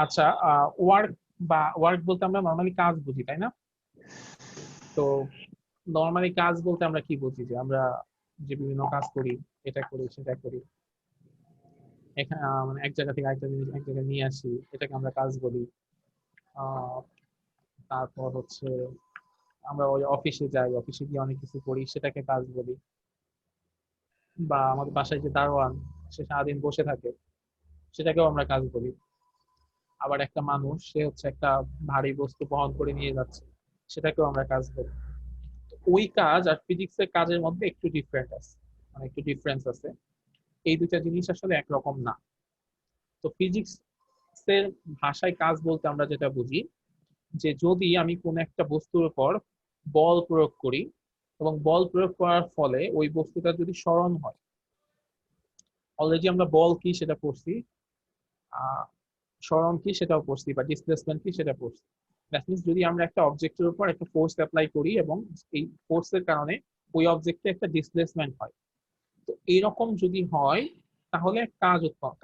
আচ্ছা, ওয়ার্ক বা ওয়ার্ক বলতে আমরা নর্মালি কাজ বুঝি, তাই না? তো নর্মালি কাজ বলতে আমরা কি বুঝি, যে আমরা যে বিভিন্ন কাজ করি, এটা করি সেটা করি, এখানে মানে এক জায়গা থেকে আরেকটা জিনিস এক জায়গায় নিয়ে আসি, এটাকে আমরা কাজ বলি। আহ তারপর হচ্ছে আমরা ওই অফিসে যাই, অফিসে গিয়ে অনেক কিছু করি, সেটাকে কাজ বলি। বা আমাদের বাসায় যে দারোয়ান, সে সারাদিন বসে থাকে, সেটাকেও আমরা কাজ বলি। আবার একটা মানুষ, সে হচ্ছে একটা ভারী বস্তু বহন করে নিয়ে যাচ্ছে, সেটাকেও আমরা কাজ বলি। তো ওই কাজ আর ফিজিক্সের কাজের মধ্যে একটু ডিফারেন্ট আছে, মানে একটু ডিফারেন্স আছে। এই দুইটা জিনিস আসলে একরকম না। তো ফিজিক্স এর ভাষায় কাজ বলতে আমরা যেটা বুঝি, যে যদি আমি কোন একটা বস্তুর উপর বল প্রয়োগ করি, এবং বল প্রয়োগ করার ফলে ওই বস্তুটা যদি সরণ হয়, অলরেডি আমরা বল কি সেটা পড়ছি, আহ সরণ কি সেটাও পড়ছি, বা ডিসপ্লেসমেন্ট কি সেটা পড়ছি। দ্যাট মিনস যদি আমরা একটা অবজেক্টের উপর একটা ফোর্স অ্যাপ্লাই করি এবং এই ফোর্সের কারণে ওই অবজেক্টে একটা ডিসপ্লেসমেন্ট হয়, তো এইরকম যদি হয় তাহলে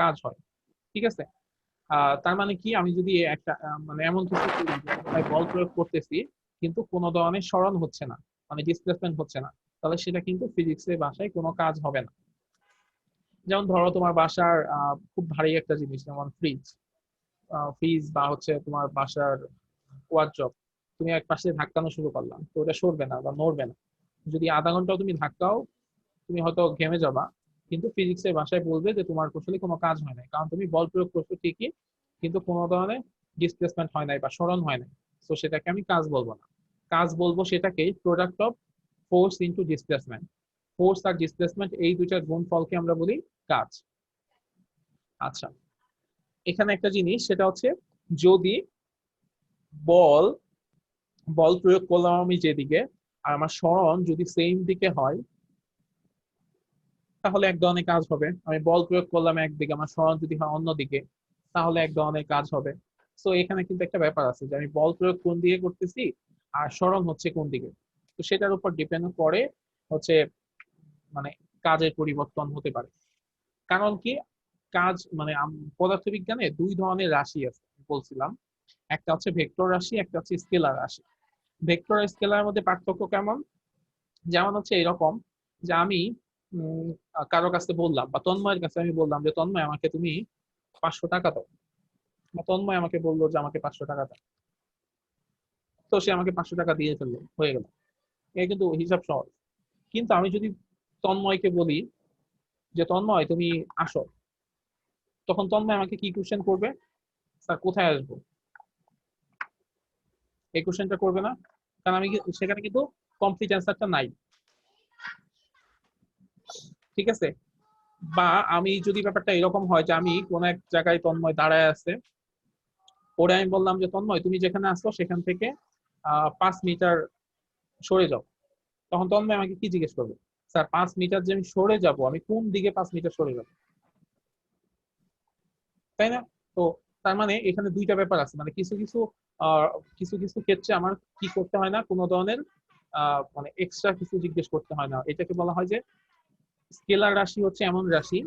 কাজ হয়। ঠিক আছে? তার মানে কি, আমি যদি একটা মানে এমন কিছু করি যে কোথায় বল প্রয়োগ করতেছি কিন্তু কোনো ধরনের সরণ হচ্ছে না, মানে ডিসপ্লেসমেন্ট হচ্ছে না, তাহলে সেটা কিন্তু ফিজিক্সের ভাষায় কোনো কাজ হবে না। যেমন ধরো তোমার বাসার খুব ভারী একটা জিনিস, যেমন ফ্রিজ বা হচ্ছে তোমার বাসার ওয়ার্ড্রপ, তুমি এক পাশে ধাক্কানো শুরু করলাম, তো ওটা সরবে না বা নড়বে না। যদি আধা ঘন্টাও তুমি ধাক্কাও, তুমি হয়তো ঘেমে যাবা, কিন্তু ফিজিক্সের ভাষায় বলবে যে তোমার আসলে কোনো কাজ হয় নাই, কারণ তুমি বল প্রয়োগ করছো ঠিকই, কিন্তু কোনো ধরনের ডিসপ্লেসমেন্ট হয় নাই বা সরণ হয় নাই। তো সেটাকে আমি কাজ বলবো না। কাজ বলবো সেটাকে product of force into displacement. Force আর ডিসপ্লেসমেন্ট এই দুইটার গুণফলকে আমরা বলি কাজ। আচ্ছা, এখানে একটা জিনিস, সেটা হচ্ছে যদি বল বল প্রয়োগ করলাম আমি যেদিকে, আর আমার সরণ যদি সেম দিকে হয়, তাহলে এক ধরনের কাজ হবে। আমি বল প্রয়োগ করলাম একদিকে, আমার সরণ যদি হয় অন্যদিকে, তাহলে এক ধরনের কাজ হবে। তো এখানে কিন্তু একটা ব্যাপার আছে, যে আমি বল প্রয়োগ কোন দিকে করতেছি আর সরণ হচ্ছে কোন দিকে, তো সেটার উপর ডিপেন্ড করে হচ্ছে মানে কাজের পরিবর্তন হতে পারে। কারণ কি, কাজ মানে পদার্থবিজ্ঞানে দুই ধরনের রাশি আছে বলছিলাম, একটা হচ্ছে ভেক্টর রাশি, একটা হচ্ছে স্কেলার রাশি। ভেক্টর আর স্কেলার মধ্যে পার্থক্য কেমন? যেমন হচ্ছে এরকম, যে আমি কারো কাছে বললাম, বা তন্ময়ের কাছে আমি বললাম যে তন্ময় আমাকে তুমি 500 টাকা দাও, বা তন্ময় আমাকে বললো যে আমাকে 500 টাকা দাও। তো সে আমাকে 500 টাকা দিয়ে ফেললো, হয়ে গেল। এই কিন্তু হিসাব সহজ। কিন্তু আমি যদি তন্ময়কে বলি যে তন্ময় তুমি আসো, তখন তন্ময় আমাকে কি কোশ্চেন করবে? স্যার কোথায় আসবো? এই কোশ্চেনটা করবে না, কারণ আমি সেখানে কিন্তু কমপ্লিট অ্যান্সারটা নাই। ঠিক আছে? বা আমি যদি ব্যাপারটা এরকম হয় যে আমি কোন এক জায়গায় তন্ময় দাঁড়ায় আছে, ওরে আমি বললাম যে তন্ময় তুমি যেখানে আসছো সেখান থেকে 5 মিটার সরে যাও, তখন তন্ময় আমাকে কি জিজ্ঞেস করবে? স্যার 5 মিটার যে আমি সরে যাব, আমি কোন দিকে 5 মিটার সরে যাব? তাই না? তো তার মানে এখানে দুইটা ব্যাপার আছে, মানে কিছু কিছু আহ কিছু কিছু ক্ষেত্রে আমার কি করতে হয় না, কোনো ধরনের মানে এক্সট্রা কিছু জিজ্ঞেস করতে হয় না। এটাকে বলা হয় যে স্কেলার রাশি হচ্ছে এমন রাশি,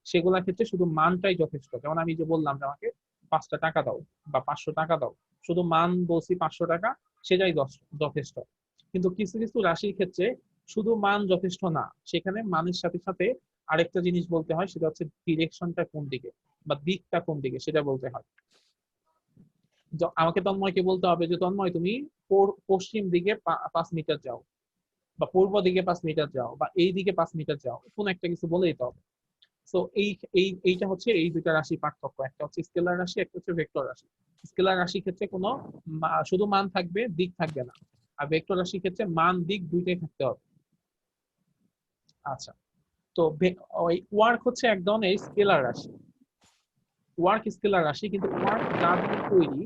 সেগুলোর ক্ষেত্রে শুধু মানটাই যথেষ্ট। যেমন আমি যে বললাম যে আমাকে 5টা টাকা দাও বা 500 টাকা দাও, শুধু মান বলছি 500 টাকা, সেটাই যথেষ্ট। কিন্তু কিছু কিছু রাশির ক্ষেত্রে শুধু মান যথেষ্ট না, সেখানে মানের সাথে সাথে আরেকটা জিনিস বলতে হয়, সেটা হচ্ছে ডিরেকশনটা কোন দিকে বা দিকটা কোন দিকে সেটা বলতে হয়। আমাকে তন্ময়কে বলতে হবে যে তন্ময় তুমি পশ্চিম দিকে 5 মিটার যাও, বা পূর্ব দিকে 5 মিটার যাও, বা এই দিকে 5 মিটার যাও, কোন একটা কিছু বলে দিতে হবে। তো এইটা হচ্ছে এই দুইটা রাশি পার্থক্য, একটা হচ্ছে স্কেলার রাশি, একটা হচ্ছে ভেক্টর রাশি। স্কেলার রাশির ক্ষেত্রে কোনো শুধু মান থাকবে, দিক থাকবে না। আর ভেক্টর রাশির ক্ষেত্রে মান দিক দুইটাই থাকতে হবে। আচ্ছা, তো ওই ওয়ার্ক হচ্ছে এক ধরনের স্কেলার রাশি। ওয়ার্ক স্কেলার রাশি, কিন্তু ওয়ার্ক যা দিয়ে তৈরি,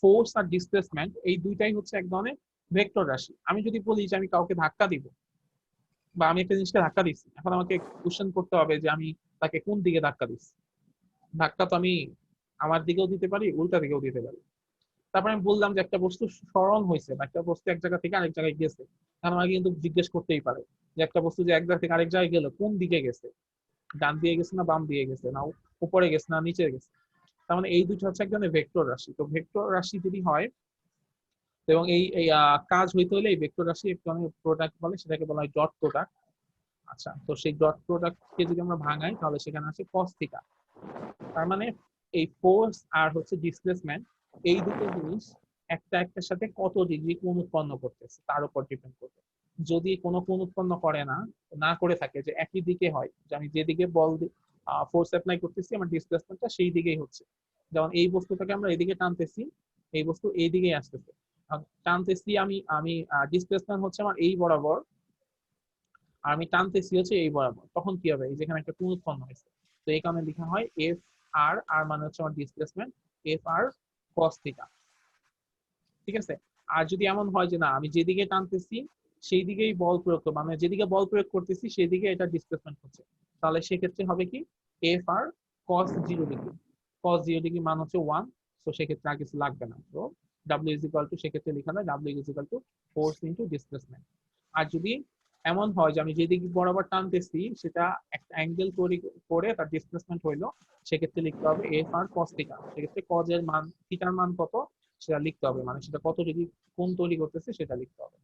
ফোর্স আর ডিসপ্লেসমেন্ট, এই দুইটাই হচ্ছে এক ধরনের ভেক্টর রাশি। আমি যদি বলি যে আমি কাউকে ধাক্কা দিব, বা আমি একটা জিনিসকে ধাক্কা দিচ্ছি, এখন আমাকে কোশ্চেন করতে হবে যে আমি তাকে কোন দিকে ধাক্কা দিচ্ছি। ধাক্কা তো আমি আমার দিকেও দিতে পারি, উল্টা দিকেও দিতে পারি। তারপরে আমি বললাম যে একটা বস্তু সরণ হয়েছে, বা একটা বস্তু এক জায়গা থেকে আরেক জায়গায় গেছে, কারণ আমাকে কিন্তু জিজ্ঞেস করতেই পারে যে একটা বস্তু যে এক জায়গা থেকে আরেক জায়গায় গেল কোন দিকে গেছে, ডান দিয়ে গেছে না বাম দিয়ে গেছে, না উপরে গেছে না নিচে গেছে। তার মানে এই দুটো হচ্ছে এক ধরনের ভেক্টর রাশি। তো ভেক্টর রাশি যদি হয় এবং এই কাজ হইতে হলে এই ভেক্টর রাশি একটু প্রোডাক্ট বলে, সেটাকে বলা হয় ডট প্রোডাক্ট। আচ্ছা, তো সেই ডট প্রোডাক্টকে যদি আমরা ভাঙাই তাহলে সেখানে আছে কস থিটা। তার মানে এই ফোর্স আর হচ্ছে ডিসপ্লেসমেন্ট, এই দুটো জিনিস একটা একটার সাথে কত ডিগ্রি কোণ উৎপন্ন করতেছে তার উপর ডিপেন্ড করবে। যদি কোনো কোণ উৎপন্ন করে না, না করে থাকে, যে একই দিকে হয়, যে আমি যেদিকে বল ফোর্স অ্যাপ্লাই করতেছি আমার ডিসপ্লেসমেন্টটা সেই দিকেই হচ্ছে। যেমন এই বস্তুটাকে আমরা এদিকে টানতেছি, এই বস্তু এই দিকেই আসতেছে, টানতেছি আমি আমি ডিসপ্লেসমেন্ট হচ্ছে আমার এই বরাবর, আর আমি টানতেছি হচ্ছে এই বরাবর, তখন কি হবে, এই যেখানে একটা কোণ উৎপন্ন হয়েছে, তো এই কারণে লেখা হয় এফ আর, আর মানে হচ্ছে আমার displacement, F R cos theta. ঠিক আছে। আর যদি এমন হয় যে না, আমি যেদিকে টানতেছি সেই দিকেই বল প্রয়োগ করবো, মানে যেদিকে বল প্রয়োগ করতেছি সেই দিকে এটা ডিসপ্লেসমেন্ট হচ্ছে, তাহলে সেক্ষেত্রে হবে কি এফ আর কস 0 ডিগ্রি। কস 0 ডিগ্রি মান হচ্ছে 1, তো সেক্ষেত্রে আর কিছু লাগবে না। তো ডাব্লিউ ইজ ইকুয়াল টু, সেক্ষেত্রে লেখা যায় W is equal to force into displacement. আর যদি এমন হয় যে আমি যেদিকে বরাবর টানতেছি সেটা একটা অ্যাঙ্গেল তৈরি করে তার ডিসপ্লেসমেন্ট হইলো, সেক্ষেত্রে লিখতে হবে এফ আর কস থিটা। সেক্ষেত্রে কজ এর মান, থিটার মান কত সেটা লিখতে হবে, মানে সেটা কত ডিগ্রি কোণ তৈরি করতেছে সেটা লিখতে হবে।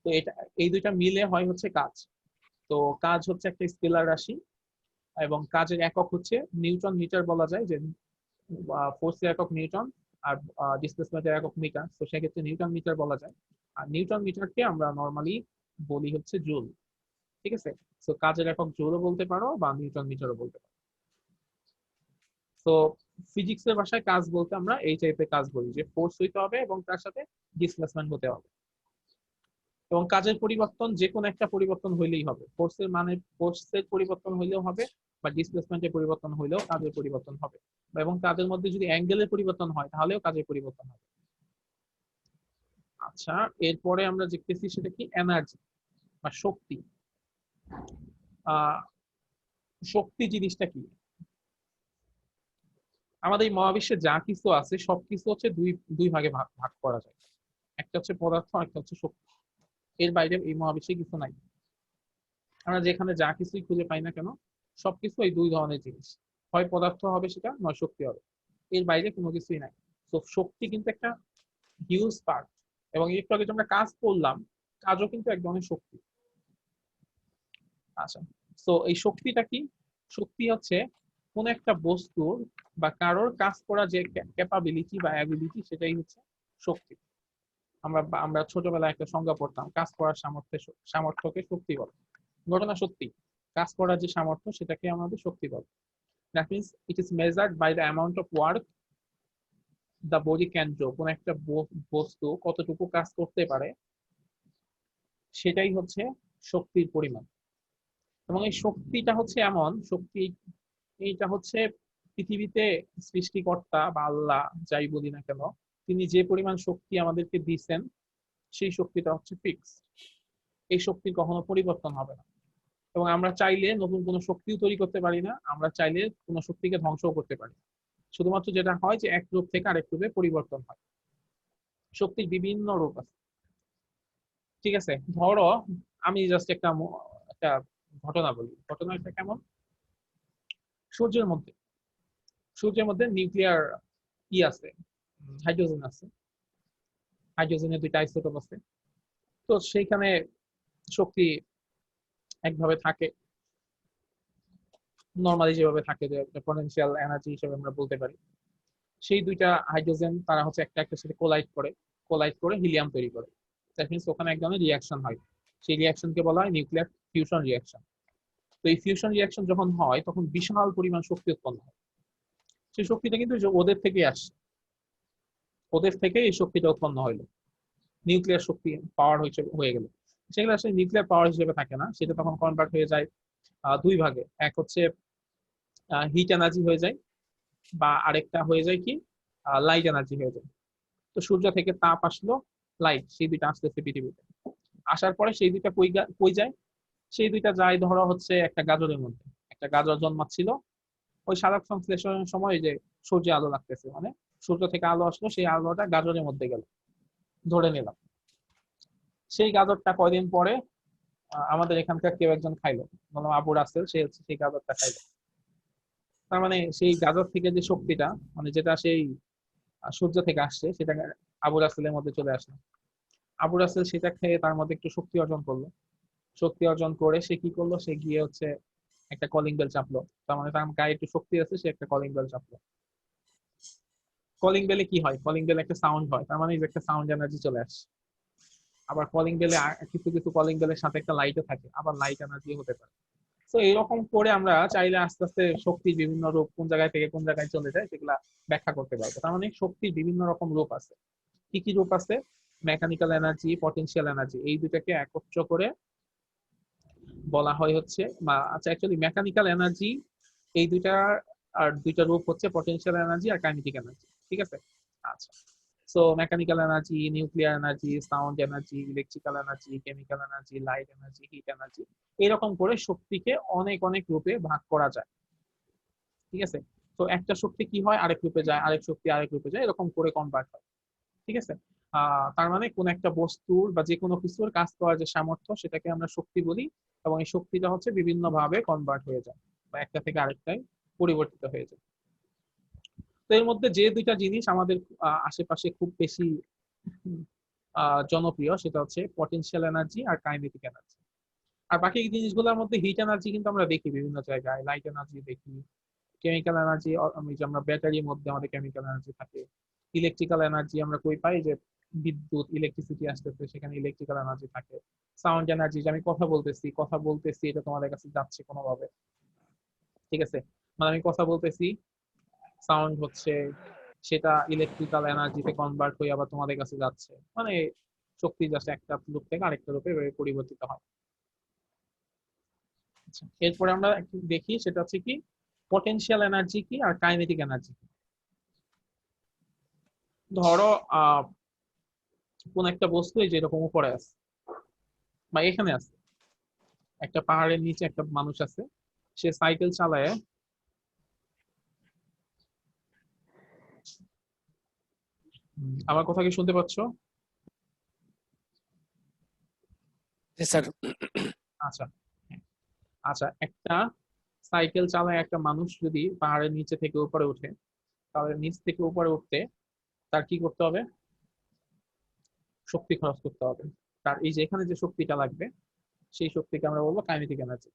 তো এটা, এই দুইটা মিলে হয় হচ্ছে কাজ। তো কাজ হচ্ছে একটা স্কেলার রাশি, এবং কাজের একক হচ্ছে নিউটন মিটার বলা যায়, যে ফোর্সের একক নিউটন আর ডিসপ্লেসমেন্টের একক মিটার, তো সেক্ষেত্রে নিউটন মিটার বলা যায়। আর নিউটন মিটারকে আমরা নর্মালি বলি হচ্ছে জুল। ঠিক আছে। তো কাজের একক জুলও বলতে পারো বা নিউটন মিটারও বলতে পারো। তো ফিজিক্সের ভাষায় কাজ বলতে আমরা এই টাইপের কাজ বলি, যে ফোর্স হইতে হবে এবং তার সাথে ডিসপ্লেসমেন্ট হতে হবে, এবং কাজের পরিবর্তন যে কোনো একটা পরিবর্তন হইলেই হবে, ফোর্সের মানে ফোর্সের পরিবর্তন হইলেও হবে বা ডিসপ্লেসমেন্টের পরিবর্তন হইলেও কাজের পরিবর্তন হবে, এবং কাজের মধ্যে যদি অ্যাঙ্গেলের পরিবর্তন হয় তাহলেও কাজের পরিবর্তন হবে। আচ্ছা, এরপরে আমরা দেখতেছি সেটা কি এনার্জি বা শক্তি। আহ শক্তি জিনিসটা কি? আমাদের এই মহাবিশ্বে যা কিছু আছে সবকিছু হচ্ছে দুই দুই ভাগে ভাগ ভাগ করা যায়, একটা হচ্ছে পদার্থ, একটা হচ্ছে শক্তি। এর বাইরে এই মহাবিশ্বে কিছু নাই। আমরা যেখানে যা কিছুই খুঁজে পাই না কেন, সবকিছু এই দুই ধরনের জিনিস, হয় পদার্থ হবে সেটা, নয় শক্তি হবে। এর বাইরে কোনো কিছুই নাই। তো শক্তি কিন্তু একটা হিউজ পার্ট, এবং একটু আগে যে আমরা কাজ করলাম, কাজও কিন্তু এক ধরনের শক্তি। আচ্ছা, তো এই শক্তিটা কি? শক্তি হচ্ছে কোন একটা বস্তুর বা কারোর কাজ করা যে ক্যাপাবিলিটি বা অ্যাবিলিটি, সেটাই হচ্ছে শক্তি। আমরা আমরা ছোটবেলায় একটা সংজ্ঞা পড়তাম, কাজ করার সামর্থ্যকে শক্তি বলে। ঘটনা সত্যি, কাজ করার যে সামর্থ্য সেটাকে আমাদের শক্তি বলে। That means it is measured by the amount of work the body can do. কোন একটা বস্তু কতটুকু কাজ করতে পারে সেটাই হচ্ছে শক্তির পরিমাণ। এবং এই শক্তিটা হচ্ছে এমন শক্তি, এইটা হচ্ছে পৃথিবীতে সৃষ্টিকর্তা বা আল্লাহ যাই বলি না কেন, তিনি যে পরিমাণ শক্তি আমাদেরকে দিচ্ছেন সেই শক্তিটা হচ্ছে ফিক্স। এই শক্তির কখনো পরিবর্তন হবে না। এবং আমরা চাইলে নতুন কোনো শক্তিও তৈরি করতে পারি না, আমরা চাইলে কোনো শক্তিকে ধ্বংসও করতে পারি। শুধুমাত্র যেটা হয় যে এক রূপ থেকে আরেক রূপে পরিবর্তন হয়। শক্তির বিভিন্ন রূপ আছে। ঠিক আছে, ধরো আমি জাস্ট একটা ঘটনা বলি। ঘটনাটা কেমন? সূর্যের মধ্যে সূর্যের মধ্যে নিউক্লিয়ার কি আছে, হাইড্রোজেন আছে। হাইড্রোজেনের দুইটা আইসোটোপ আছে। তো সেইখানে শক্তি একভাবে থাকে, নর্মালি যেভাবে থাকে, যে পটেনশিয়াল এনার্জি হিসেবে আমরা বলতে পারি। সেই দুইটা হাইড্রোজেন তারা হচ্ছে একটা একটার সাথে কোলাইড করে হিলিয়াম তৈরি করে। দ্যাট মিনস ওখানে এক ধরনের রিয়াকশন হয়, সেই রিয়াকশনকে বলা হয় নিউক্লিয়ার ফিউশন রিয়াকশন। তো এই ফিউশন রিয়াকশন যখন হয় তখন বিশাল পরিমাণ শক্তি উৎপন্ন হয়। সেই শক্তিটা কিন্তু ওদের থেকে আসছে, ওদের থেকে এই শক্তিটা উৎপন্ন হইলো, নিউক্লিয়ার শক্তি পাওয়ার হয়ে গেল। সেগুলো আসলে নিউক্লিয়ার পাওয়ার হিসেবে থাকে না, সেটা তখন কনভার্ট হয়ে যায় দুই ভাগে। এক হচ্ছে হিট এনার্জি হয়ে যায়, বা আরেকটা হয়ে যায় কি লাইট এনার্জি হয়ে যায়। তো সূর্য থেকে তাপ আসলো, লাইট, সেই দুইটা আসতেছে পৃথিবীতে। আসার পরে সেই দুইটা কই যায়? সেই দুইটা যায় ধরো হচ্ছে একটা গাজরের মধ্যে। একটা গাজর জন্মাচ্ছিল, ওই সালোক সংশ্লেষণের সময় যে সূর্যে আলো লাগতেছে, মানে সূর্য থেকে আলো আসলো, সেই আলোটা গাজরের মধ্যে গেল, ধরে নিলাম। সেই গাজরটা কয়দিন পরে আমাদের এখানকার কেউ একজন খাইলো, বললাম আবু রাসেল, সে হচ্ছে সেই গাজরটা খাইলো। তার মানে সেই গাজর থেকে যে শক্তিটা, মানে যেটা সেই সূর্য থেকে আসছে, সেটা আবু রাসেলের মধ্যে চলে আসলো। আবু রাসেল সেটা খেয়ে তার মধ্যে একটু শক্তি অর্জন করলো। শক্তি অর্জন করে সে কি করলো, সে গিয়ে হচ্ছে একটা কলিং বেল চাপলো। তার মানে তার গায়ে একটু শক্তি আছে, সে একটা কলিং বেল চাপলো। কলিং বেলে কি হয়, কলিং বেলে একটা সাউন্ড হয়, তার মানে এই যে একটা সাউন্ড এনার্জি চলে আসছে। আবার কলিং বেলে কিছু কিছু কলিং বেলের সাথে একটা লাইটও থাকে, আবার লাইট এনার্জি হতে পারে। তো এইরকম করে আমরা চাইলে আস্তে আস্তে শক্তির বিভিন্ন রূপ কোন জায়গায় থেকে কোন জায়গায় চলে যায় সেগুলা ব্যাখ্যা করতে পারবো। তার মানে শক্তির বিভিন্ন রকম রূপ আছে। কি কি রূপ আছে? মেকানিক্যাল এনার্জি, পটেনশিয়াল এনার্জি, এই দুটাকে একত্র করে বলা হয় হচ্ছে, বা আচ্ছা অ্যাকচুয়ালি মেকানিক্যাল এনার্জি এই দুইটা, আর দুইটা রূপ হচ্ছে পটেনশিয়াল এনার্জি আর কাইনেটিক এনার্জি। ঠিক আছে? আচ্ছা, so mechanical energy, nuclear energy, sound energy, electrical energy, chemical energy, light energy, hit energy, এরকম করে শক্তিকে অনেক অনেক রূপে ভাগ করা যায়। ঠিক আছে? তো একটা শক্তি কি হয়, আরেক রূপে যায়, আরেক শক্তি আরেক রূপে যায়, এরকম করে কনভার্ট হয়। ঠিক আছে? তার মানে কোন একটা বস্তুর বা যে কোনো কিছুর কাজ করার যে সামর্থ্য, সেটাকে আমরা শক্তি বলি। এবং এই শক্তিটা হচ্ছে বিভিন্ন ভাবে কনভার্ট হয়ে যায়, বা একটা থেকে আরেকটায় পরিবর্তিত হয়ে যায়। তো এর মধ্যে যে দুইটা জিনিস আমাদের আশেপাশে খুব বেশি জনপ্রিয়, সেটা হচ্ছে পটেনশিয়াল এনার্জি আর কাইনেটিক এনার্জি। আর বাকি জিনিসগুলোর মধ্যে হিট এনার্জি কিন্তু আমরা দেখি বিভিন্ন জায়গায়, লাইট এনার্জি দেখি, কেমিক্যাল এনার্জি, আমি যে আমরা ব্যাটারির মধ্যে আমাদের কেমিক্যাল এনার্জি থাকে। ইলেকট্রিক্যাল এনার্জি আমরা কই পাই, যে বিদ্যুৎ ইলেকট্রিসিটি আসতেছে, সেখানে ইলেকট্রিক্যাল এনার্জি থাকে। সাউন্ড এনার্জি, যে আমি কথা বলতেছি, কথা বলতেছি, এটা তোমাদের কাছে যাচ্ছে কোনোভাবে। ঠিক আছে? মানে আমি কথা বলতেছি, সাউন্ড হচ্ছে, সেটা ইলেকট্রিক্যাল এনার্জিতে কনভার্ট হয়ে আবার তোমাদের কাছে যাচ্ছে, মানে শক্তি জাস্ট একটা রূপ থেকে আরেকটা রূপে পরিবর্তিত হয়। আচ্ছা, এরপরে আমরা একটু দেখি সেটা হচ্ছে কি পটেনশিয়াল এনার্জি কি আর কাইনেটিক এনার্জি কি। ধরো কোন একটা বস্তু এই যে এরকম উপরে আছে, বা এখানে আছে, একটা পাহাড়ের নিচে একটা মানুষ আছে, সে সাইকেল চালায়। আমার কথা কি শুনতে পাচ্ছ? স্যার। আচ্ছা, হ্যাঁ। আচ্ছা, একটা সাইকেল চালায় একটা মানুষ যদি পাহাড়ের নিচে থেকে উপরে উঠে, তাহলে নিচ থেকে উপরে উঠতে তার কি করতে হবে? শক্তি খরচ করতে হবে। তার এই যে এখানে যে শক্তিটা লাগবে, সেই শক্তিকে আমরা বলবো কাইনেটিক এনার্জি।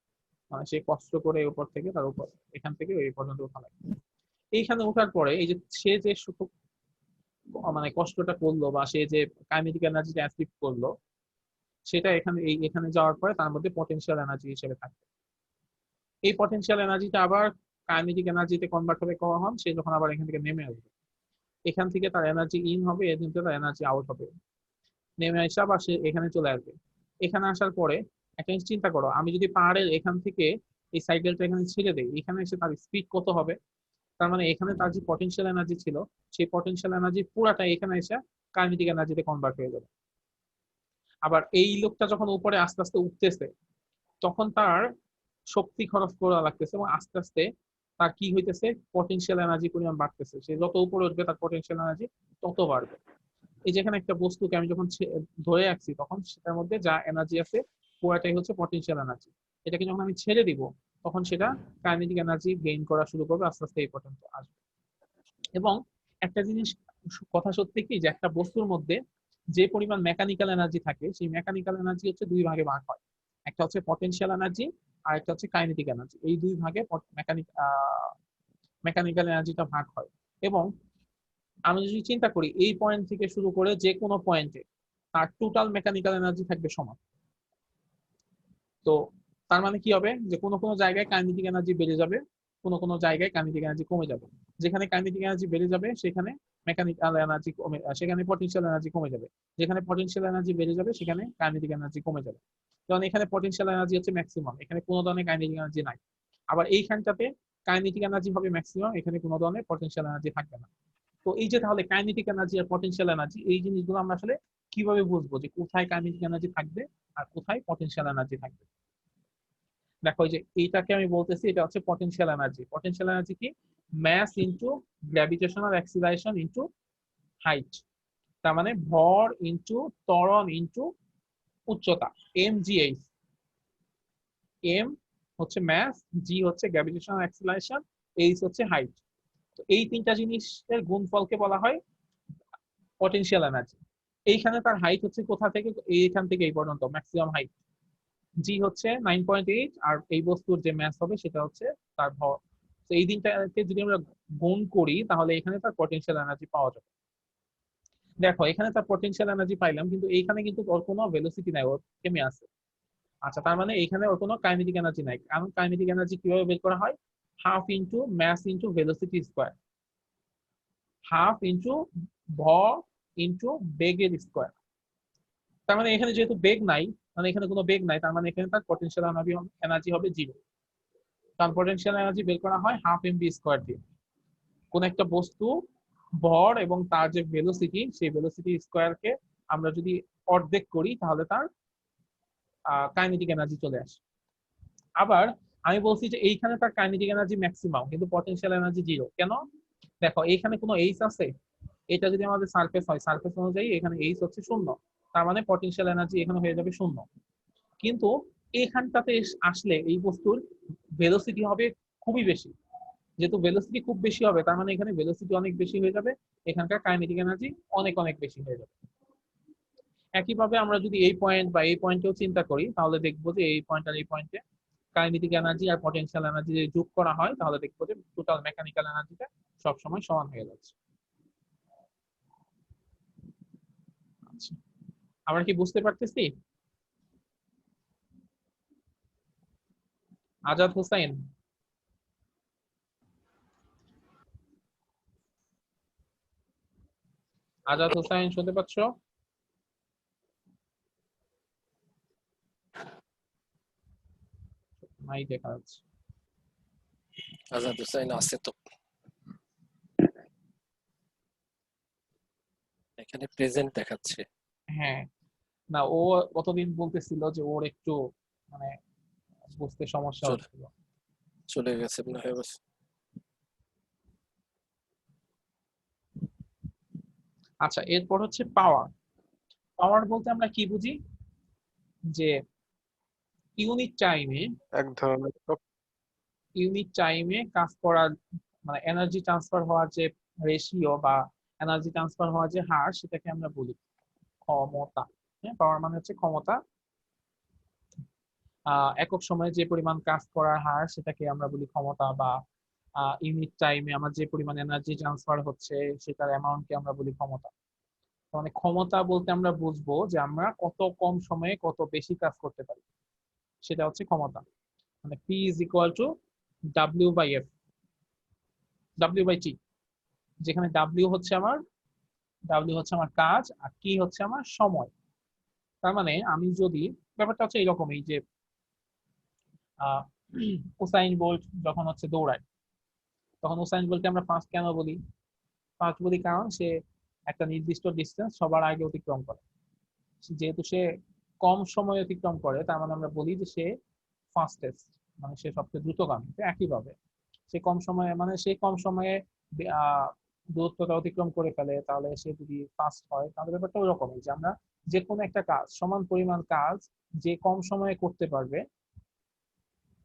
মানে সে কষ্ট করে উপর থেকে তার উপর, এখান থেকে এই পর্যন্ত ওঠা লাগবে। এইখানে ওঠার পরে এই যে সে যে মানে কষ্টটা করলো, বা সে যে কাইনেটিক এনার্জিটা অ্যাচিভ করলো, সেটা এখানে এখানে যাওয়ার পরে তার মধ্যে পটেনশিয়াল এনার্জি হিসেবে থাকবে। এই পটেনশিয়াল এনার্জিটা আবার কাইনেটিক এনার্জিতে কনভার্ট হবে কখন, সে যখন আবার এখান থেকে নেমে আসবে। এখান থেকে তার এনার্জি ইন হবে, এখান থেকে তার এনার্জি আউট হবে, নেমে আসা বা সে এখানে চলে আসবে। এখানে আসার পরে একটা জিনিস চিন্তা করো, আমি যদি পাহাড়ের এখান থেকে এই সাইকেলটা এখানে ছেড়ে দেই, এখানে এসে তার স্পিড কত হবে? তার মানে এখানে তার যে পটেনশিয়াল এনার্জি ছিল, সেই পটেনশিয়াল এনার্জি পুরাটা এখানে এসে কাইনেটিক এনার্জিতে কনভার্ট হয়ে যাবে। আবার এই লোকটা যখন উপরে আস্তে আস্তে উঠতেছে, তখন তার শক্তি খরচ করা লাগতেছে, এবং আস্তে আস্তে তার কি হইতেছে, পটেনশিয়াল এনার্জি পরিমাণ বাড়তেছে। সে যত উপরে উঠবে তার পটেনশিয়াল এনার্জি তত বাড়বে। এই যেখানে একটা বস্তুকে আমি যখন ধরে রাখছি, তখন সেটার মধ্যে যা এনার্জি আছে পুরাটাই হচ্ছে পটেনশিয়াল এনার্জি। এটাকে যখন আমি ছেড়ে দিব, তখন সেটা কাইনেটিক এনার্জি গেইন করা শুরু করবে, আস্তে আস্তে এই পর্যন্ত আসবে। এবং একটা জিনিস কথা সত্যি কি, যে একটা বস্তুর মধ্যে যে পরিমাণ মেকানিক্যাল এনার্জি থাকে, সেই মেকানিক্যাল এনার্জি হচ্ছে দুই ভাগে ভাগ হয়। একটা হচ্ছে পটেনশিয়াল এনার্জি, আর একটা হচ্ছে কাইনেটিক এনার্জি। এই দুই ভাগে মেকানিক্যাল এনার্জিটা ভাগ হয়। এবং আমি যদি চিন্তা করি এই পয়েন্ট থেকে শুরু করে যে কোনো পয়েন্টে তার টোটাল মেকানিক্যাল এনার্জি থাকবে সমান। তো তার মানে কি হবে, যে কোনো কোনো জায়গায় কাইনেটিক এনার্জি বেড়ে যাবে, কোনো কোনো জায়গায় কাইনেটিক এনার্জি কমে যাবে। যেখানে কাইনেটিক এনার্জি বেড়ে যাবে সেখানে মেকানিক্যাল এনার্জি কমে, সেখানে পটেনশিয়াল এনার্জি কমে যাবে। যেখানে পটেনশিয়াল এনার্জি বেড়ে যাবে সেখানে কাইনেটিক এনার্জি কমে যাবে। কারণ এখানে পটেনশিয়াল এনার্জি হচ্ছে ম্যাক্সিমাম, এখানে কোনো ধরনের কাইনেটিক এনার্জি নাই। আবার এইখানটাতে কাইনেটিক এনার্জি হবে ম্যাক্সিমাম, এখানে কোনো ধরনের পটেনশিয়াল এনার্জি থাকবে না। তো এই যে তাহলে কাইনেটিক এনার্জি আর পটেনশিয়াল এনার্জি, এই জিনিসগুলো আমরা আসলে কিভাবে বুঝবো যে কোথায় কাইনেটিক এনার্জি থাকবে আর কোথায় পটেনশিয়াল এনার্জি থাকবে? দেখো, এই যে এইটাকে আমি বলতেছি, এটা হচ্ছে পটেনশিয়াল এনার্জি। পটেনশিয়াল এনার্জি কি? Mass into gravitational acceleration into height. তার মানে ভর ইনটু ত্বরণ ইনটু উচ্চতা, MgH। এম হচ্ছে ম্যাস, জি হচ্ছে গ্র্যাভিটেশনাল অ্যাক্সিলারেশন, এইচ হচ্ছে হাইট। তো এই তিনটা জিনিসের গুণফলকে বলা হয় পটেনশিয়াল এনার্জি। এইখানে তার হাইট হচ্ছে কোথা থেকে, এইখান থেকে এই পর্যন্ত ম্যাক্সিমাম হাইট। জি হচ্ছে 9.8, আর এই বস্তুর যে ম্যাস হবে সেটা হচ্ছে তার ভর। তো এই দিনটাকে যদি আমরা গুণ করি তাহলে এখানে তার পটেনশিয়াল এনার্জি পাওয়া যাবে। দেখো এখানে তার পটেনশিয়াল এনার্জি পাইলাম, কিন্তু এইখানে কিন্তু ওর কোনো ভেলোসিটি নাই, ওর থেমে আছে। আচ্ছা, তার মানে এইখানে ওর কোনো কাইনেটিক এনার্জি নাই। কারণ কাইনেটিক এনার্জি কিভাবে বের করা হয়? Half into mass into velocity square, half into ভর ইন্টু বেগের স্কোয়ার। তার মানে এখানে যেহেতু বেগ নাই, মানে এখানে কোনো বেগ নাই, তার মানে এখানে তার পটেনশিয়াল এনার্জি হবে জিরো। কারণ পটেনশিয়াল এনার্জি বের করা হয় হাফ এম বি স্কোয়ার দিয়ে। কোন একটা বস্তু ভর এবং তার যে ভেলোসিটি, সেই ভেলোসিটি স্কোয়ারকে আমরা যদি অর্ধেক করি তাহলে তার কাইনেটিক এনার্জি চলে আসে। আবার আমি বলছি যে এইখানে তার কাইনেটিক এনার্জি ম্যাক্সিমাম, কিন্তু পটেনশিয়াল এনার্জি জিরো। কেন? দেখো এইখানে কোনো এইচ আছে, এটা যদি আমাদের সারফেস হয়, সারফেস অনুযায়ী এখানে এইচ হচ্ছে শূন্য, তার মানে পটেনশিয়াল এনার্জি এখানে হয়ে যাবে শূন্য। কিন্তু এখানটাতে আসলে এই বস্তুর ভেলোসিটি হবে খুবই বেশি। যেহেতু ভেলোসিটি খুব বেশি হবে, তার মানে এখানে ভেলোসিটি অনেক বেশি হয়ে যাবে, এখানকার কাইনেটিক এনার্জি অনেক অনেক বেশি হয়ে যাবে। একইভাবে আমরা যদি এই পয়েন্ট বা এই পয়েন্টেও চিন্তা করি তাহলে দেখবো যে এই পয়েন্ট আর এই পয়েন্টে কাইনেটিক এনার্জি আর পটেনশিয়াল এনার্জি যদি যোগ করা হয় তাহলে দেখবো যে টোটাল মেকানিক্যাল এনার্জিটা সবসময় সমান হয়ে যাচ্ছে। আচ্ছা, আমরা কি বুঝতে পারতেছি? আজাদ হোসাইন, আজাদ হোসাইন শুনতে পাচ্ছ? নাই দেখা যাচ্ছে। আজাদ হোসেন আছে তো, এখানে প্রেজেন্ট দেখাচ্ছে। হ্যাঁ, না ও কতদিন বলতেছিল যে ওর একটু মানে বুঝতে সমস্যা চলে হচ্ছিল। চলে গেছে মনে হয় বস। আচ্ছা, এরপর হচ্ছে পাওয়ার। পাওয়ার বলতে আমরা কি বুঝি? যে ইউনিট টাইমে, এক ধরনের ইউনিট টাইমে কাজ করার মানে এনার্জি ট্রান্সফার হওয়ার যে রেশিও বা এনার্জি ট্রান্সফার হওয়ার যে হার, সেটাকে আমরা বলি ক্ষমতা। হ্যাঁ, পাওয়ার মানে হচ্ছে ক্ষমতা। একক সময়ে যে পরিমাণ কাজ করার হার সেটাকে আমরা বলি ক্ষমতা, বা ইউনিট টাইমে আমার যে পরিমাণ এনার্জি ট্রান্সফার হচ্ছে সেটার অ্যামাউন্টকে আমরা বলি ক্ষমতা। মানে ক্ষমতা বলতে আমরা বুঝবো যে আমরা কত কম সময়ে কত বেশি কাজ করতে পারি, সেটা হচ্ছে ক্ষমতা। মানে P is equal to W by F, W by T, যেখানে ডাব্লিউ হচ্ছে আমার কাজ আর টি হচ্ছে আমার সময়। তার মানে আমি যদি, ব্যাপারটা হচ্ছে এইরকমই যে আহ উসাইন বোল্ট যখন হচ্ছে দৌড়ায়, তখন উসাইন বোল্টকে আমরা ফার্স্ট কেন বলি? ফার্স্ট বলি কারণ সে একটা নির্দিষ্ট ডিস্টেন্স সবার আগে অতিক্রম করে। যেহেতু সে কম সময় অতিক্রম করে, তার মানে আমরা বলি যে সে ফাস্টেস্ট, মানে সে সবচেয়ে দ্রুতগামী। তো একইভাবে সে কম সময়ে আহ, দূরত্বটা অতিক্রম করে ফেলে, তাহলে সে যদি ফাস্ট হয় তাহলে ব্যাপারটা ওরকমই যে আমরা যে কোনো একটা কাজ, সমান পরিমাণ কাজ যে কম সময়ে করতে পারবে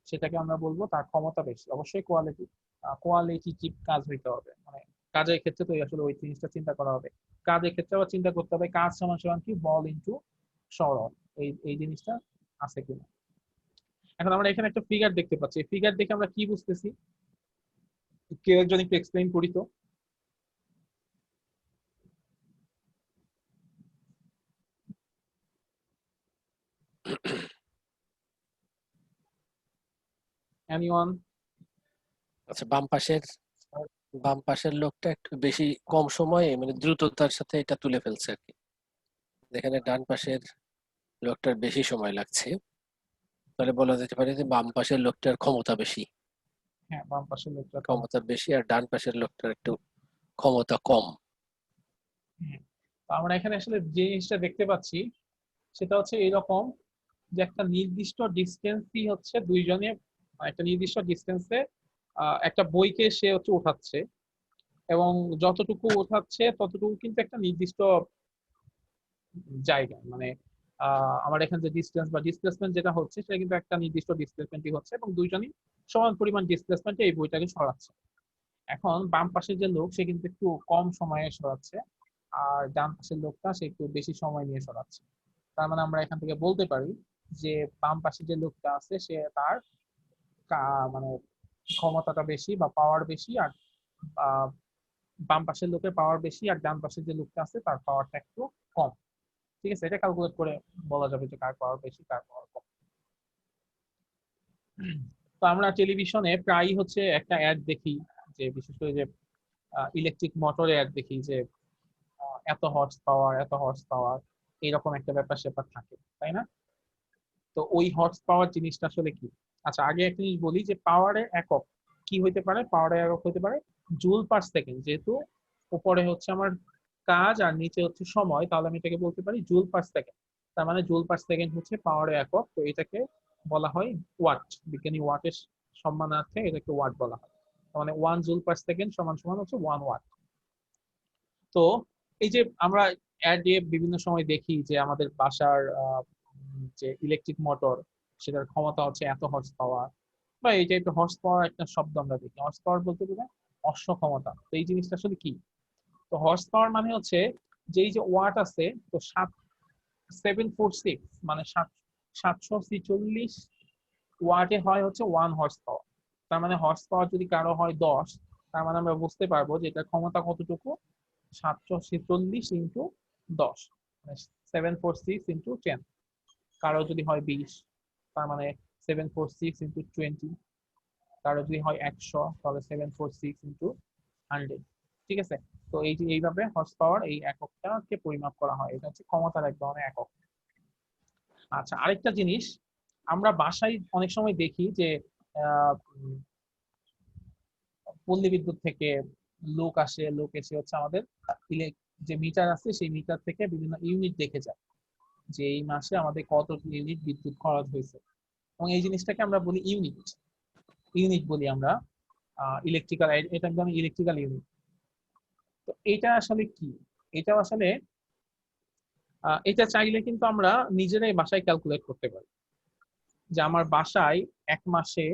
সেটাকে আমরা বলবো তার ক্ষমতা বেশি। অবশ্যই কোয়ালিটিভ কাজ হইতে হবে, মানে কাজের ক্ষেত্রে তো আসলে ওই জিনিসটা চিন্তা করা হবে। কাজের ক্ষেত্রে আবার চিন্তা করতে হবে কাজ সমান সমান কি বল ইনটু সরল, এই এই জিনিসটা আছে কিনা। এখন আমরা এখানে একটা ফিগার দেখতে পাচ্ছি, ফিগার দেখে আমরা কি বুঝতেছি? কেউ একজন একটু এক্সপ্লেইন করি তো। এনিওয়ান? আচ্ছা, বাম পাশের লোকটা একটু বেশি কম সময়ে মানে দ্রুততার সাথে এটা তুলে ফেলছে আর কি। যেখানে ডান পাশের লোকটার বেশি সময় লাগছে, তাহলে বলা যেতে পারে যে বাম পাশের লোকটার ক্ষমতা বেশি। হ্যাঁ, বাম পাশের লোকটা ক্ষমতা বেশি আর ডান পাশের লোকটার একটু ক্ষমতা কম। হ্যাঁ। তো আমরা এখানে আসলে যে জিনিসটা দেখতে পাচ্ছি সেটা হচ্ছে এরকম যে একটা নির্দিষ্ট ডিস্টেন্সই হচ্ছে দুইজনে, একটা নির্দিষ্ট ডিস্টেন্সে একটা বইকে সে হচ্ছে উঠাচ্ছে, এবং যতটুকু উঠাচ্ছে ততটুকু কিন্তু একটা নির্দিষ্ট জায়গায়, মানে আমার এখানে যে ডিসটেন্স বা ডিসপ্লেসমেন্ট যেটা হচ্ছে সেটা কিন্তু একটা নির্দিষ্ট ডিসপ্লেসমেন্টই হচ্ছে এবং দুইজনই সমান পরিমাণ ডিসপ্লেসমেন্টে এই বইটাকে সরাচ্ছে। এখন বাম পাশের যে লোক সে কিন্তু একটু কম সময়ে সরাচ্ছে, আর ডান পাশের লোকটা সে একটু বেশি সময় নিয়ে সরাচ্ছে। তার মানে আমরা এখান থেকে বলতে পারি যে বাম পাশে যে লোকটা আছে সে তার মানে ক্ষমতাটা বেশি বা পাওয়ার বেশি, আর আহ, বাম পাশের লোকের পাওয়ার বেশি আর ডান পাশের যে লোকটা আছে তার পাওয়ারটা একটু কম। ঠিক আছে, এটা ক্যালকুলেট করে বলা যাবে যে কার পাওয়ার বেশি কার পাওয়ার কম। তো আমরা টেলিভিশনে প্রায়ই হচ্ছে একটা অ্যাড দেখি, যে বিশেষ করে যে ইলেকট্রিক মোটরের অ্যাড দেখি যে এত হর্স পাওয়ার এত হর্স পাওয়ার, এইরকম একটা ব্যাপার স্যাপার থাকে, তাই না? তো ওই হর্স পাওয়ার জিনিসটা আসলে কি? আচ্ছা, আগে একটা জিনিস বলি যে পাওয়ারের একক কি হইতে পারে। পাওয়ারের একক হইতে পারে জুল পার সেকেন্ড। যেহেতু উপরে হচ্ছে আমার কাজ আর নিচে হচ্ছে সময়, তাহলে আমি এটাকে বলতে পারি জুল পার সেকেন্ড। তার মানে জুল পার সেকেন্ড হচ্ছে পাওয়ারের একক। তো এটাকে বলা হয় ওয়াট। বিজ্ঞানী ওয়াটের সম্মানার্থে এটাকে ওয়াট বলা হয়। তার মানে 1 জুল পার সেকেন্ড সমান সমান হচ্ছে 1 ওয়াট। তো এই যে আমরা অ্যাড দিয়ে বিভিন্ন সময় দেখি যে আমাদের বাসার যে ইলেকট্রিক মোটর সেটার ক্ষমতা হচ্ছে এত হর্স পাওয়ার, বা এই টাইপের হর্স পাওয়ার একটা শব্দ আমরা দেখি। হর্স পাওয়ার বলতে গেলে অশ্ব ক্ষমতা। তো এই জিনিসটা আসলে কি? তো হর্স পাওয়ার মানে হচ্ছে যে এই যে ওয়াট আছে, তো 746 মানে 746 ওয়াটে হয় হচ্ছে 1 হর্স পাওয়ার। তার মানে হর্স পাওয়ার যদি কারো হয় 10, তার মানে আমরা বুঝতে পারবো যে এটার ক্ষমতা কতটুকু। 746 ইন্টু 10, 746 ইন্টু 10। কারো যদি হয় 20, তার মানে 746 ইন্টু 20। কারো যদি হয় 100, তাহলে 746 ইন্টু 100। ঠিক আছে? তো এই যে এইভাবে হর্স পাওয়ার এই এককটাকে পরিমাপ করা হয়, এটা হচ্ছে ক্ষমতার এক ধরনের একক। আচ্ছা, আরেকটা জিনিস আমরা বাসায় অনেক সময় দেখি যে পল্লী বিদ্যুৎ থেকে লোক আসে, লোক এসে হচ্ছে আমাদের যে মিটার আছে সেই মিটার থেকে বিভিন্ন ইউনিট দেখে যায় যে এই মাসে আমাদের কত ইউনিট বিদ্যুৎ খরচ হয়েছে। এবং এই জিনিসটাকে আমরা বলি ইউনিট। ইউনিট বলি আমরা ইলেকট্রিক্যাল, এটা একদম ইলেকট্রিক্যাল ইউনিট। তো এটা আসলে কি? এটা আসলে এটা চাইলে কিন্তু আমরা নিজেরাই বাসায় ক্যালকুলেট করতে পারি যে আমার বাসায় এক মাসে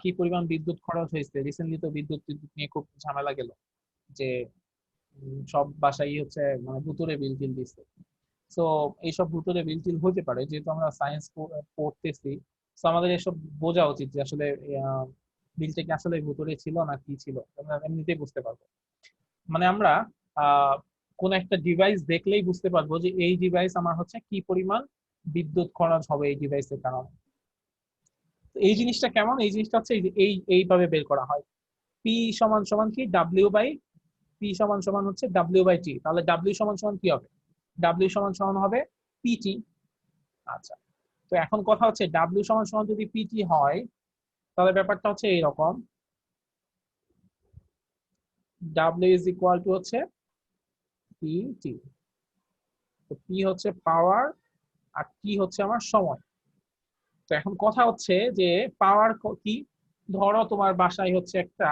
কি পরিমাণ বিদ্যুৎ খরচ হয়েছে। রিসেন্টলি তো বিদ্যুৎ বিদ্যুৎ নিয়ে খুব ঝামেলা গেল যে সব বাসায় হচ্ছে মানে ভুতুরে বিল টিল দিচ্ছে। তো এইসব ভুতুরে বিল টিল হতে পারে, যেহেতু আমরা সায়েন্স পড়তেছি। তো আমাদের এসব বোঝা উচিত যে আসলে বিলটা কি আসলে ভুতুরে ছিল না কি ছিল, আমরা এমনিতেই বুঝতে পারবো। মানে আমরা আহ কোন একটা ডিভাইস দেখলেই বুঝতে পারবো যে এই ডিভাইস আমার হচ্ছে কি পরিমাণ বিদ্যুৎ খরচ হবে এই ডিভাইসের কারণে। তো এই জিনিসটা কেমন? এই জিনিসটা হচ্ছে এইভাবে বের করা হয়। পি সমান সমান কি ডাব্লিউ বাই পি সমান সমান হচ্ছে ডাব্লিউ বাই টি। তাহলে ডাব্লিউ সমান সমান কি হবে? ডাব্লিউ সমান সমান হবে পিটি। আচ্ছা, তো এখন কথা হচ্ছে ডাব্লিউ সমান সমান যদি পিটি হয়, তাহলে ব্যাপারটা হচ্ছে এইরকম। ডাব্লিউ ইজ ইকুয়াল টু হচ্ছে পিটি। তো পি হচ্ছে পাওয়ার আর টি হচ্ছে আমার সময়। তো এখন কথা হচ্ছে যে পাওয়ার কি? ধরো তোমার বাসায় হচ্ছে একটা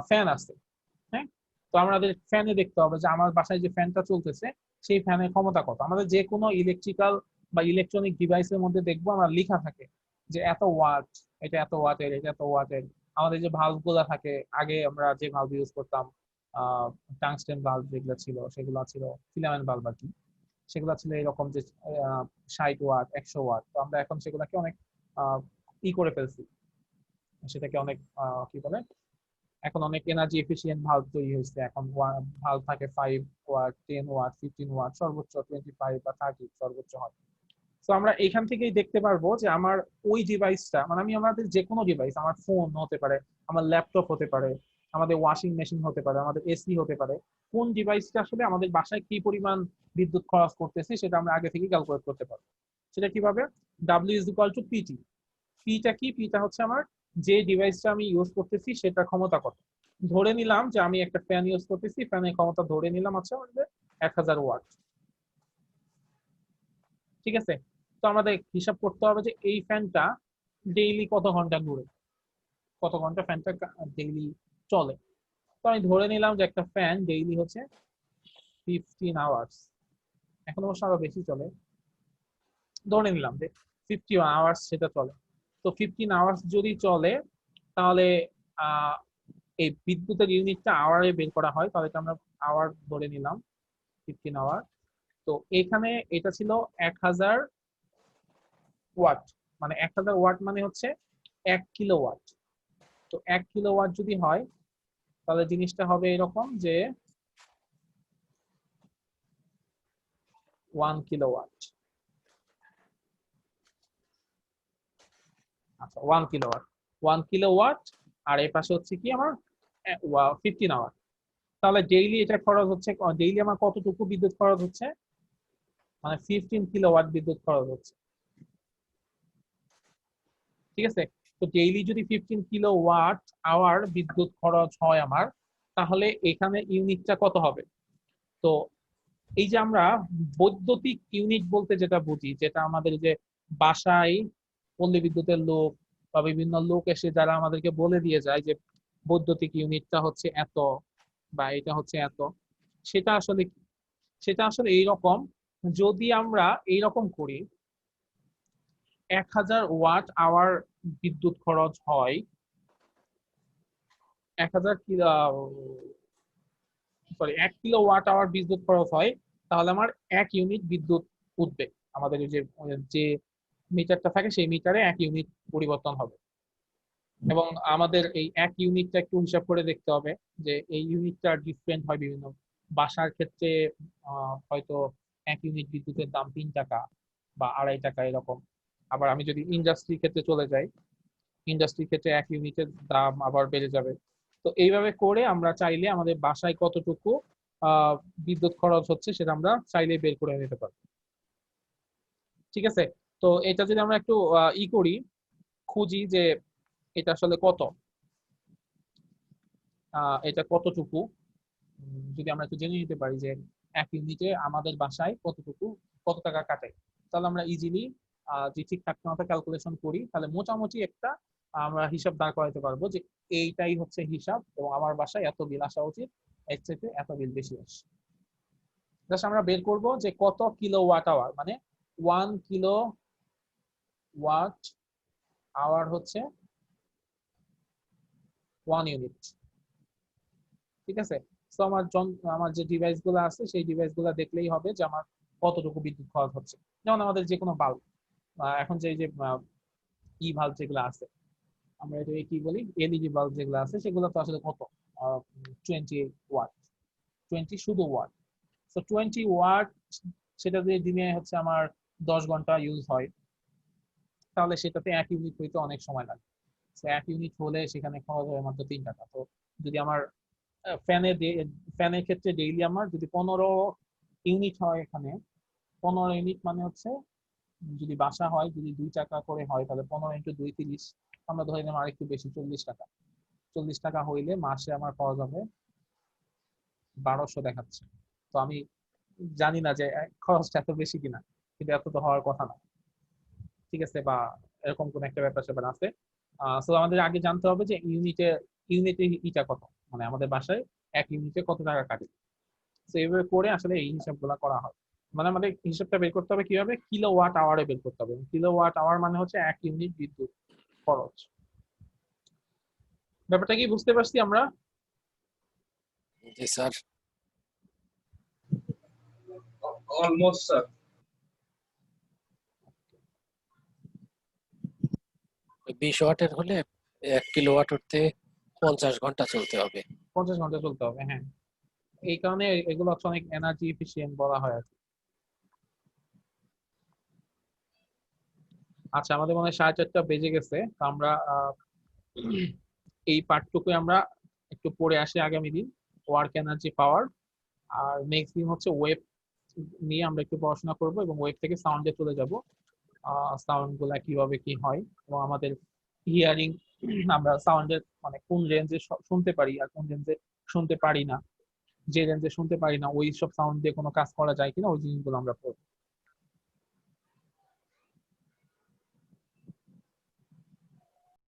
ফ্যান আছে। হ্যাঁ, তো আমাদের ফ্যানে দেখতে হবে যে আমার বাসায় যে ফ্যানটা চলতেছে সেই ফ্যানের ক্ষমতা কত। আমাদের যে কোনো ইলেকট্রিক্যাল বা ইলেকট্রনিক ডিভাইসের মধ্যে দেখবো আমরা লেখা থাকে যে এত ওয়াট, এটা এত ওয়াটের, এটা এত ওয়াটের। আমাদের যে ভালভ গুলা থাকে, আগে আমরা যে ভালভ ইউজ করতাম টাংস্টেন ভালভ যেগুলো ছিল সেগুলো ছিল ফিলামেন্ট ভালভ আর কি। সেগুলো ছিল এরকম যে 60 ওয়াট 100 ওয়াট। তো আমরা এখন সেগুলোকে অনেক করে ফেলছি, সেটাকে অনেক কি বলে, এখন অনেক এনার্জি এফিশিয়েন্ট ভাল্ব তৈরি হয়েছে। এখন ভাল্ব থাকে 5 ওয়াট 10 ওয়াট 15 ওয়াট, সর্বোচ্চ 25 বা 30 সর্বোচ্চ হয়। তো আমরা এখান থেকেই দেখতে পারবো যে আমার ওই ডিভাইসটা, মানে আমি আমাদের যে কোনো ডিভাইস, আমার ফোন হতে পারে, আমার ল্যাপটপ হতে পারে, আমাদের ওয়াশিং মেশিন হতে পারে, আমাদের এসি হতে পারে, কোন ডিভাইসটা আসলে আমাদের বাসায় কি পরিমাণ বিদ্যুৎ খরচ করতেছে সেটা আমরা আগে থেকে ক্যালকুলেট করতে পারবো। সেটা কিভাবে? W is equal to PT. পিটা কি? পিটা হচ্ছে আমার যে ডিভাইসটা আমি ইউজ করতেছি সেটা ক্ষমতা কত। ধরে নিলাম যে আমি একটা ফ্যান ইউজ করতেছি, ফ্যানের ক্ষমতা ধরে নিলাম আচ্ছা আমাদের 1000 ওয়াট। ঠিক আছে, তো আমাদের হিসাব করতে হবে যে এই ফ্যানটা ডেইলি কত ঘন্টা ঘুরে, কত ঘন্টা ফ্যানটা ডেইলি চলে। তো আমি ধরে নিলাম যে একটা ফ্যান ডেইলি হচ্ছে 15 আওয়ার্স। এখন অবশ্য আরো বেশি চলে, ধরে নিলাম যে 15 আওয়ার্স সেটা চলে। তো 15 আওয়ার্স যদি চলে তাহলে আহ এই বিদ্যুতের ইউনিটটা আওয়ারে বের করা হয়, তাহলে এটা আমরা আওয়ার ধরে নিলাম 15 আওয়ার। তো এখানে এটা ছিল 1000 ওয়াট, মানে 1000 ওয়াট মানে হচ্ছে 1 কিলোওয়াট। তো 1 কিলোওয়াট যদি হয় তাহলে জিনিসটা হবে এরকম যে 1 কিলোওয়াট। আচ্ছা 1 কিলোওয়াট, 1 কিলোওয়াট। আর এই পাশে হচ্ছে কি আমার 15 আওয়ার। তাহলে ডেইলি এটা খরচ হচ্ছে, ডেইলি আমার কতটুকু বিদ্যুৎ খরচ হচ্ছে, মানে 15 কিলোওয়াট বিদ্যুৎ খরচ হচ্ছে। ঠিক আছে, তো ডেইলি যদি 15 কিলোওয়াট আওয়ার বিদ্যুৎ খরচ হয় আমার, তাহলে এখানে ইউনিটটা কত হবে? তো এই যে আমরা বৈদ্যুতিক ইউনিট বলতে যেটা বুঝি, যেটা আমাদের যে বাসায় পল্লী বিদ্যুতের লোক বা বিভিন্ন লোক এসে যারা আমাদেরকে বলে দিয়ে যায় যে বৈদ্যুতিক ইউনিটটা হচ্ছে এত বা এটা হচ্ছে এত, সেটা আসলে কি? সেটা আসলে এইরকম, যদি আমরা এইরকম করি 1000 ওয়াট আওয়ার বিদ্যুৎ খরচ হয়, 1000 কিলো, সরি 1 কিলোওয়াট আওয়ার বিদ্যুৎ খরচ হয়, তাহলে আমার 1 ইউনিট বিদ্যুৎ উঠবে। আমাদের যে যে মিটারটা থাকে সেই মিটারে 1 ইউনিট পরিবর্তন হবে। এবং আমাদের এই 1 ইউনিটটা একটু হিসাব করে দেখতে হবে যে এই ইউনিটটা ডিফারেন্ট হয় বিভিন্ন বাসার ক্ষেত্রে। হয়তো 1 ইউনিট বিদ্যুতের দাম 3 টাকা বা 2.5 টাকা এরকম। আবার আমি যদি ইন্ডাস্ট্রির ক্ষেত্রে চলে যাই, ইন্ডাস্ট্রির ক্ষেত্রে 1 ইউনিটের দাম আবার বেড়ে যাবে। তো এইভাবে করে আমরা চাইলে আমাদের বাসায় কতটুকু আহ বিদ্যুৎ খরচ হচ্ছে সেটা আমরা চাইলে বের করে নিতে পারবো। ঠিক আছে, তো এটা যদি আমরা একটু করি, খুঁজি যে এটা আসলে কত, এটা কতটুকু, যদি আমরা একটু জেনে নিতে পারি যে 1 ইউনিটে আমাদের বাসায় কতটুকু, কত টাকা কাটে, তাহলে আমরা ইজিলি যে ঠিক থাকতে মতো ক্যালকুলেশন করি, তাহলে মোটামুটি একটা আমরা হিসাব দাঁড় করাতে পারবো যে এইটাই হচ্ছে হিসাব এবং আমার বাসায় এত বিল আসা উচিত, এর থেকে এত বিল বেশি আসে। জাস্ট আমরা বের করব যে কত কিলোওয়াট আওয়ার, মানে 1 কিলোওয়াট আওয়ার হচ্ছে 1 ইউনিট। ঠিক আছে, তো আমার যে ডিভাইস গুলো আছে সেই ডিভাইস গুলো দেখলেই হবে যে আমার কতটুকু বিদ্যুৎ খরচ হচ্ছে। যেমন আমাদের যে কোনো বাল্ব, এখন যে বাল্ব যেগুলো আছে, আমরা এটা কি বলি, এলইডি বাল্ব যেগুলো আছে সেগুলো তো আসলে কত, 20 ওয়াট, 20 শুধু ওয়াট। তো 20 ওয়াট, সেটা দিয়ে দিনে হচ্ছে আমার 10 ঘন্টা ইউজ হয়, তাহলে সেটাতে 1 ইউনিট হইতে অনেক সময় লাগে। 1 ইউনিট হলে সেখানে খরচ হয় মাত্র 3 টাকা। তো যদি আমার ফ্যানের ফ্যানের ক্ষেত্রে ডেইলি আমার যদি 15 ইউনিট হয়, এখানে 15 ইউনিট মানে হচ্ছে, যদি বাসা হয় যদি 2 টাকা করে হয়, তাহলে 15 × 2 = 30। আমরা ধরে নিলাম আরেকটু বেশি, 40 টাকা। 40 টাকা হইলে মাসে আমার খরচ হবে 1200 দেখাচ্ছে। তো আমি জানি না যে খরচটা এত বেশি কিনা, কিন্তু এত তো হওয়ার কথা না। ঠিক আছে, বা এরকম কোন একটা ব্যাপার স্যাপার আছে। তো আমাদের আগে জানতে হবে যে ইউনিটে ইটা কত, মানে আমাদের বাসায় 1 ইউনিটে কত টাকা কাটে। তো এইভাবে করে আসলে এই হিসাবগুলো করা হয়। মানে আমাদের হিসাবটা বের করতে হবে কিভাবে, কিলোওয়াট আওয়ারে বের করতে হবে। কিলোওয়াট আওয়ার মানে হচ্ছে 1 ইউনিট বিদ্যুৎ খরচ। ব্যাপারটা কি বুঝতে পারছি আমরা? জি স্যার। Almost sir. 20 ওয়াটের হলে 1 কিলোওয়াট উঠতে 50 ঘন্টা চলতে হবে। 50 ঘন্টা চলতে হবে, হ্যাঁ। এই কারণে এগুলো হচ্ছে অনেক এনার্জি এফিশিয়েন্ট বলা হয় আর কি। আচ্ছা, আমাদের মনে হয় 4:30 বেজে গেছে, তো আমরা এই পার্টটুকু আমরা একটু পড়ে আসি আগামী দিন, ওয়ার্ক এনার্জি পাওয়ার। আর নেক্সট দিন হচ্ছে ওয়েব নিয়ে আমরা একটু পড়াশোনা করব এবং ওয়েব থেকে সাউন্ডে চলে যাব। সাউন্ড গুলা কিভাবে কি হয় এবং আমাদের হিয়ারিং, আমরা সাউন্ডের মানে কোন রেঞ্জে শুনতে পারি আর কোন রেঞ্জে শুনতে পারি না, যে রেঞ্জে শুনতে পারি না ওই সব সাউন্ড দিয়ে কোনো কাজ করা যায় কিনা, ওই জিনিসগুলো আমরা পড়বো।